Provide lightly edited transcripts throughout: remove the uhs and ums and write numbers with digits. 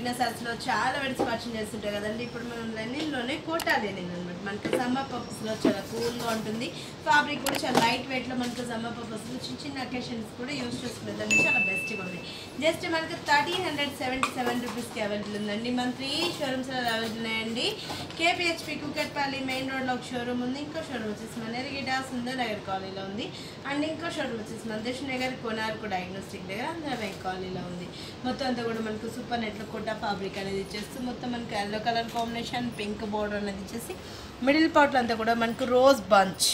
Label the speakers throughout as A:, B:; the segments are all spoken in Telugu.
A: ప్రెగ్నెన్సీలో చాలా వెరైటీస్ పర్చేస్ చేస్తుంటాయి కదండి. ఇప్పుడు మనం లెనిన్లోనే కోటా లెనిన్ అనమాట. మనకి సమ్మర్ పర్పస్లో చాలా కూల్గా ఉంటుంది. ఫ్యాబ్రిక్ కూడా చాలా లైట్ వెయిట్లో మనకు సమ్మర్ పర్పస్లో చిన్న చిన్న అకేషన్స్ కూడా యూస్ చేసుకునేదాన్ని చాలా బెస్ట్గా ఉంది. జస్ట్ మనకు 1377 రూపీస్కి అవైలబుల్ ఉందండి. మన 3 షోరూమ్స్లో అవైలబుల్ ఉన్నాయండి. కేపీహెచ్పి కుకట్పల్లి మెయిన్ రోడ్లో ఒక షోరూమ్ ఉంది. ఇంకో షోరూమ్ వచ్చేసి మన ఎరిగిట సుందర్ నగర్ కాలనీలో ఉంది. అండ్ ఇంకో షోరూమ్ వచ్చేసి మన దర్శనగర్ కోనార్కు డయాగ్నోస్టిక్ దగ్గర ఆంధ్ర బ్యాంక్ కాలనీలో ఉంది. మొత్తం అంతా కూడా మనకు సూపర్ నెట్లో కోటా ఫ్యాబ్రిక్ అనేది ఇచ్చేస్తూ మొత్తం మనకు yellow colour combination pink border అనేది ఇచ్చేసి మిడిల్ పార్ట్లో అంతా కూడా మనకు rose bunch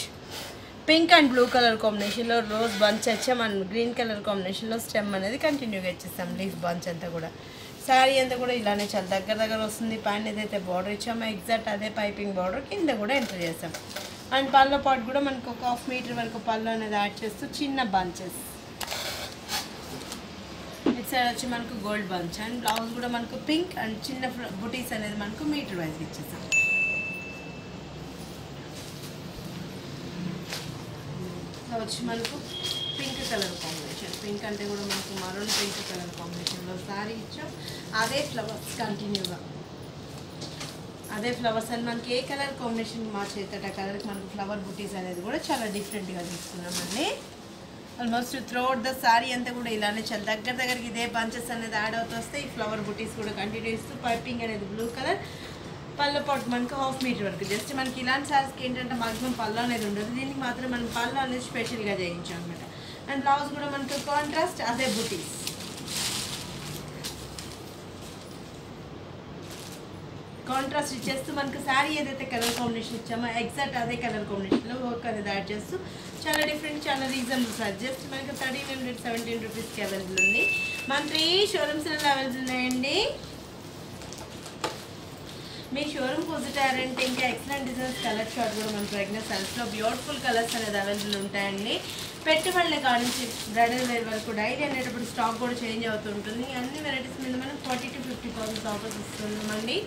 A: pink and blue colour కాంబినేషన్లో రోజ్ బంచ్ వచ్చే మనం గ్రీన్ కలర్ కాంబినేషన్లో స్టెమ్ అనేది కంటిన్యూగా ఇచ్చేస్తాం. లీఫ్ బంచ్ అంతా కూడా శారీ అంతా కూడా ఇలానే చాలా దగ్గర వస్తుంది. పైన ఏదైతే బార్డర్ ఇచ్చామో ఎగ్జాక్ట్ అదే పైపింగ్ బార్డర్ కింద కూడా ఎంటర్ చేస్తాం. అండ్ పళ్ళ పాటు కూడా మనకు ఒక 1/2 మీటర్ వరకు పళ్ళు అనేది యాడ్ చేస్తూ చిన్న బంచెస్ ఇటు సైడ్ వచ్చి మనకు గోల్డ్ బంచ్ అండ్ బ్లౌజ్ కూడా మనకు పింక్ అండ్ చిన్న బుటీస్ అనేది మనకు మీటర్ వైజ్ ఇచ్చేస్తాం. వచ్చి మనకు పింక్ కలర్ కాంబినేషన్ పింక్ అంటే కూడా మనకు మరూన్ పింక్ కలర్ కాంబినేషన్లో శారీ ఇచ్చాం. అదే ఫ్లవర్స్ కంటిన్యూగా అదే ఫ్లవర్స్ అని మనకి ఏ కలర్ కాంబినేషన్ మార్చేట కలర్కి మనకు ఫ్లవర్ బుటీస్ అనేది కూడా చాలా డిఫరెంట్గా తీసుకున్నామండి. ఆల్మోస్ట్ త్రూఅవుట్ ద శారీ అంతా కూడా ఇలానే చాలా దగ్గరికి ఇదే బంచెస్ అనేది యాడ్ అవుతూ వస్తే ఈ ఫ్లవర్ బుటీస్ కూడా కంటిన్యూ ఇస్తూ పైపింగ్ అనేది బ్లూ కలర్ పళ్ళ పాటు మనకు 1/2 మీటర్ వరకు. జస్ట్ మనకి ఇలాంటి శారీస్కి ఏంటంటే మాక్సిమం పళ్ళు అనేది ఉండదు. దీనికి మాత్రం మనం పళ్ళు అనేది స్పెషల్గా చేయించాం అనమాట. అండ్ బ్లౌజ్ కూడా మనకు కాంట్రాస్ట్ అదే బుటీస్ కాంట్రాస్ట్ ఇచ్చేస్తూ మనకు శారీ ఏదైతే కలర్ కాంబినేషన్ ఇచ్చామో ఎగ్జాక్ట్ అదే కలర్ కాంబినేషన్లో వర్క్ అనేది యాడ్ చేస్తూ చాలా డిఫరెంట్ చాలా రీజనబుల్ ప్రైస్. జస్ట్ మనకు 1317 రూపీస్కి అవైలబుల్ ఉంది. మన 3 షోరూమ్స్లో అవైలబుల్ ఉన్నాయండి. మీ షోరూమ్కి విజిట్ అయ్యారంటే ఇంకా ఎక్సలెంట్ డిజైన్స్ కలర్ షార్ట్ కూడా మన ప్రెగ్నెన్సీలో బ్యూటిఫుల్ కలర్స్ అనేది అవైలబుల్ ఉంటాయండి. పెట్టుబడుల కాడ నుంచి బ్రైడల్ వేర్ వరకు డైలీ అనేటప్పుడు స్టాక్ కూడా చేంజ్ అవుతుంటుంది. అన్ని వెరైటీస్ మీద మనం 40 to 50% ఆఫర్స్ ఇస్తున్నామండి.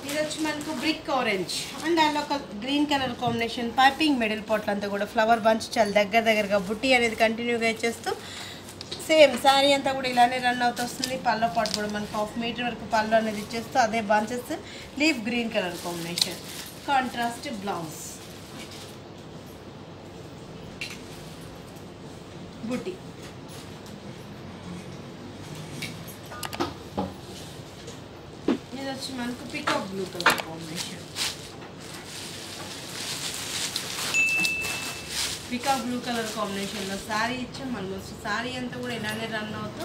A: ఇది వచ్చి మనకు బ్రిక్ ఆరెంజ్ అండ్ దానిలో ఒక green colour combination piping middle part అంతా కూడా ఫ్లవర్ బంచ్ చాలా దగ్గరగా బుట్టి అనేది కంటిన్యూగా ఇచ్చేస్తూ సేమ్ శారీ అంతా కూడా ఇలానే రన్ అవుతూ వస్తుంది. పళ్ళ పాటు కూడా మనకు 1/2 మీటర్ వరకు పళ్ళు అనేది ఇచ్చేస్తూ అదే bunches leaf green colour combination contrast blouse బుట్టి ఇది వచ్చి మనకు peacock blue colour combination peacock blue colour కాంబినేషన్లో శారీ ఇచ్చాం. ఆల్మోస్ట్ శారీ అంతా కూడా ఇలానే రన్ అవుతూ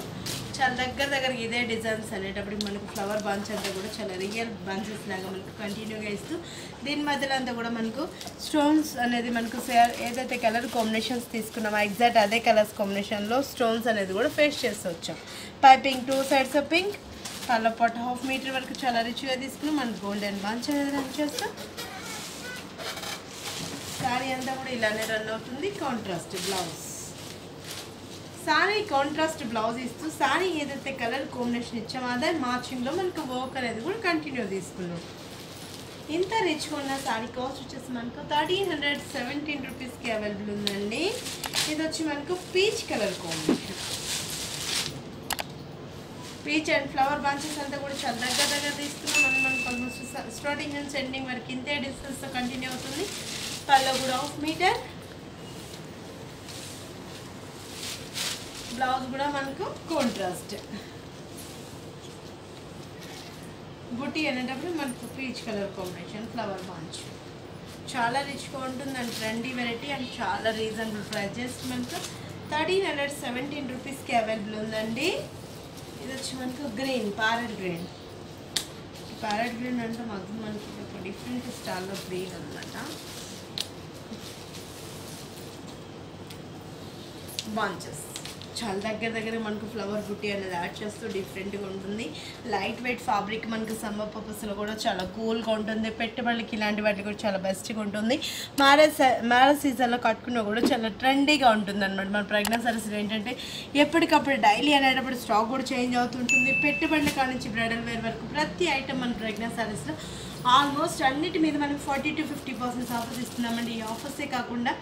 A: చాలా దగ్గరకి ఇదే డిజైన్స్ అనేటప్పటికి మనకు ఫ్లవర్ బంచ్ అంతా కూడా చాలా రియల్ బంచెస్ లాగా మనకు కంటిన్యూగా ఇస్తూ దీని మధ్యలో అంతా కూడా మనకు స్టోన్స్ అనేది మనకు ఏదైతే కలర్ కాంబినేషన్స్ తీసుకున్నామో ఎగ్జాక్ట్ అదే కలర్స్ కాంబినేషన్లో స్టోన్స్ అనేది కూడా ఫేస్ చేస్తూ వచ్చాం. పైపింగ్ 2 sides పింక్ పళ్ళ పాటు 1/2 మీటర్ వరకు చాలా రిచ్గా తీసుకుని మనకు గోల్డెన్ బంచ్ అనేది రన్ చేస్తాం. శారీ అంతా కూడా ఇలానే రన్ అవుతుంది. Contrast blouse sari contrast blouse ఇస్తూ శారీ ఏదైతే కలర్ కాంబినేషన్ ఇచ్చామో అదే మ్యాచింగ్లో మనకు వర్క్ అనేది కూడా కంటిన్యూ తీసుకున్నాం. ఇంత రిచ్గా ఉన్న శారీ కాస్ట్ వచ్చేసి మనకు 1317 రూపీస్కి అవైలబుల్ ఉందండి. ఇది వచ్చి మనకు peach colour combination peach and flower bunches అంతా కూడా చాలా దగ్గర తీసుకున్నాం. మనకు ఆల్మోస్ట్ స్టార్టింగ్ నుంచి ఎండింగ్ వరకు ఇంతే డిస్టెన్స్తో కంటిన్యూ అవుతుంది. పళ్ళు కూడా 1/2 మీటర్ బ్లౌజ్ కూడా మనకు కాంట్రాస్ట్ బుట్టి అనేటప్పుడు మనకు peach colour combination flower bunch చాలా రిచ్గా ఉంటుంది అండ్ ట్రెండీ వెరైటీ అండ్ చాలా రీజనబుల్ ప్రైస్. జస్ట్ మనకు 1317 రూపీస్కి అవైలబుల్ ఉందండి. ఇది వచ్చి మనకు గ్రీన్ ప్యారెట్ గ్రీన్ అంటే మాకు మనకి ఒక డిఫరెంట్ స్టైల్లో గ్రీన్ అనమాట. బంచెస్ చాలా దగ్గర మనకు ఫ్లవర్ బుట్టి అనేది యాడ్ చేస్తూ డిఫరెంట్గా ఉంటుంది. లైట్ వెయిట్ ఫ్యాబ్రిక్ మనకు సమ్మర్ పర్పస్లో కూడా చాలా కూల్గా ఉంటుంది. పెట్టుబడులకి ఇలాంటి వాటికి కూడా చాలా బెస్ట్గా ఉంటుంది. మ్యారేజ్ సీజన్లో కట్టుకున్నా కూడా చాలా ట్రెండీగా ఉంటుంది అనమాట. మన ప్రెగ్నెన్సీస్ ఏంటంటే ఎప్పటికప్పుడు డైలీ అనేటప్పుడు స్టాక్ కూడా చేంజ్ అవుతుంటుంది. పెట్టుబడుల కాడ నుంచి బ్రైడల్ వేర్ వరకు ప్రతి ఐటమ్ మన ప్రెగ్నెన్సీస్లో ఆల్మోస్ట్ అన్నిటి మీద మనం 40 to 50% ఆఫర్స్ ఇస్తున్నామండి. ఈ ఆఫర్సే కాకుండా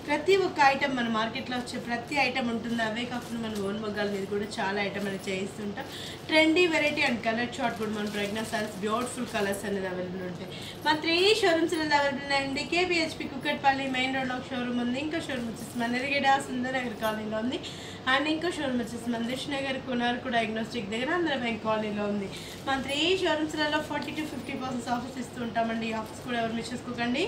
A: ప్రతి ఒక్క ఐటమ్ మన మార్కెట్లో వచ్చే ప్రతి ఐటమ్ ఉంటుంది. అవే కాకుండా మన ఓన్ మగ్గాల మీద కూడా చాలా ఐటమ్ అనేది చేయిస్తుంటాం. Trendy variety and colour short కూడా మన ప్రెగ్నెంట్ సారీస్ బ్యూటిఫుల్ కలర్స్ అనేది అవైలబుల్ ఉంటాయి. మన 3 షోరూమ్స్ అనేది అవైలబుల్ ఉన్నాయండి. కేబిహెచ్పి కుక్కట్పల్లి మెయిన్ రోడ్లో ఒక షోరూమ్ ఉంది. ఇంకో షోరూమ్ వచ్చేసి మన ఎరిగేడ సుందరనగర్ కాలనీలో ఉంది. అండ్ ఇంకో షోరూమ్ వచ్చేసి మన దిష్నగర్ కునార్కు డయాగ్నోస్టిక్ దగ్గర ఆంధ్ర బ్యాంక్ కాలనీలో ఉంది. మన 3 షోరూమ్స్లలో 40 to 50% ఆఫర్స్ ఇస్తూ ఉంటామండి. ఈ ఆఫర్స్ కూడా ఎవరు మిస్ చేసుకోకండి.